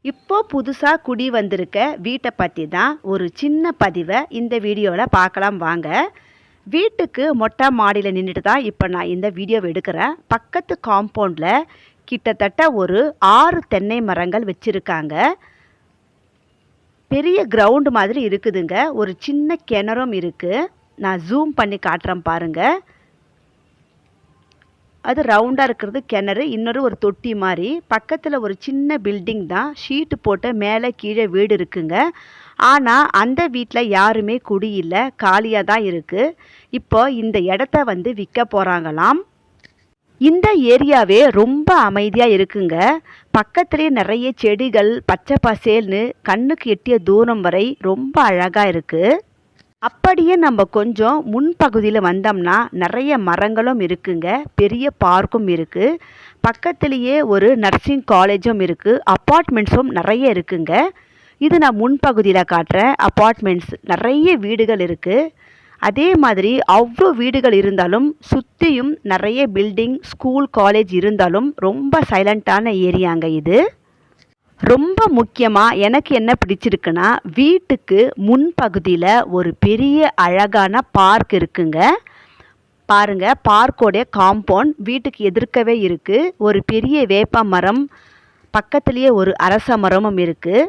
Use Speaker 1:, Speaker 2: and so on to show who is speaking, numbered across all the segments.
Speaker 1: இப்போ புதுசா குடி வந்திருக்க வீட்டை பற்றி தான் ஒரு சின்ன பதிவை இந்த வீடியோவில் பார்க்கலாம் வாங்க. வீட்டுக்கு மொட்டை மாடியில் நின்றுட்டு தான் இப்போ நான் இந்த வீடியோவை எடுக்கிறேன். பக்கத்து காம்பவுண்டில் கிட்டத்தட்ட ஒரு 6 தென்னை மரங்கள் வச்சுருக்காங்க. பெரிய கிரவுண்டு மாதிரி இருக்குதுங்க. ஒரு சின்ன கிணறும் இருக்குது. நான் ஜூம் பண்ணி காட்டுறேன் பாருங்கள். அது ரவுண்டாக இருக்கிறது கிணறு. இன்னொரு ஒரு தொட்டி மாதிரி. பக்கத்தில் ஒரு சின்ன பில்டிங் தான். ஷீட்டு போட்டு மேலே கீழே வீடு இருக்குங்க. ஆனால் அந்த வீட்டில் யாருமே குடியில்லை, காலியாக தான் இருக்குது. இப்போ இந்த இடத்த விற்க போகிறாங்களாம். இந்த ஏரியாவே ரொம்ப அமைதியாக இருக்குங்க. பக்கத்துலேயே நிறைய செடிகள் பச்சை பசேல்னு கண்ணுக்கு எட்டிய தூரம் வரை ரொம்ப அழகாக இருக்குது. அப்படியே நம்ம கொஞ்சம் முன்பகுதியில் வந்தோம்னா நிறைய மரங்களும் இருக்குங்க. பெரிய பார்க்கும் இருக்குது. பக்கத்துலேயே ஒரு நர்சிங் காலேஜும் இருக்குது. அப்பார்ட்மெண்ட்ஸும் நிறைய இருக்குங்க. இது நான் முன்பகுதியில் காட்டுறேன். அப்பார்ட்மெண்ட்ஸ் நிறைய வீடுகள் இருக்குது. அதே மாதிரி அவ்வளோ வீடுகள் இருந்தாலும் சுற்றியும் நிறைய பில்டிங், ஸ்கூல், காலேஜ் இருந்தாலும் ரொம்ப சைலண்ட்டான ஏரியாங்க இது. ரொம்ப முக்கியமாக எனக்கு என்ன பிடிச்சிருக்குன்னா, வீட்டுக்கு முன்பகுதியில் ஒரு பெரிய அழகான பார்க் இருக்குங்க. பாருங்கள், பார்க்கோடைய காம்பவுண்ட் வீட்டுக்கு எதிர்க்கவே இருக்குது. ஒரு பெரிய வேப்ப மரம், பக்கத்துலேயே ஒரு அரச மரமும் இருக்குது.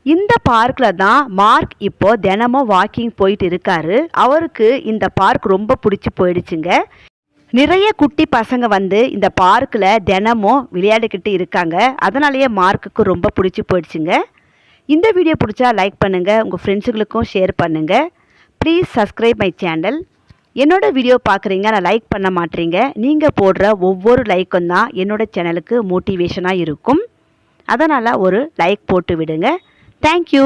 Speaker 1: இந்த பார்க்கில் தான் மார்க் இப்போ தினமும் வாக்கிங் போயிட்டு இருக்காரு. அவருக்கு இந்த பார்க் ரொம்ப பிடிச்சி போயிடுச்சுங்க. நிறைய குட்டி பசங்க இந்த பார்க்கில் தினமும் விளையாடிக்கிட்டு இருக்காங்க. அதனாலேயே மார்க்குக்கு ரொம்ப பிடிச்சி போயிடுச்சுங்க. இந்த வீடியோ பிடிச்சா லைக் பண்ணுங்கள், உங்கள் ஃப்ரெண்ட்ஸுங்களுக்கும் ஷேர் பண்ணுங்கள். Please subscribe my channel. என்னோடய வீடியோ பார்க்குறீங்க, நான் லைக் பண்ண மாட்டேறீங்க. நீங்கள் போடுற ஒவ்வொரு லைக்கும் தான் என்னோடய சேனலுக்கு மோட்டிவேஷனாக இருக்கும். அதனால் ஒரு லைக் போட்டு விடுங்க. தேங்க்யூ.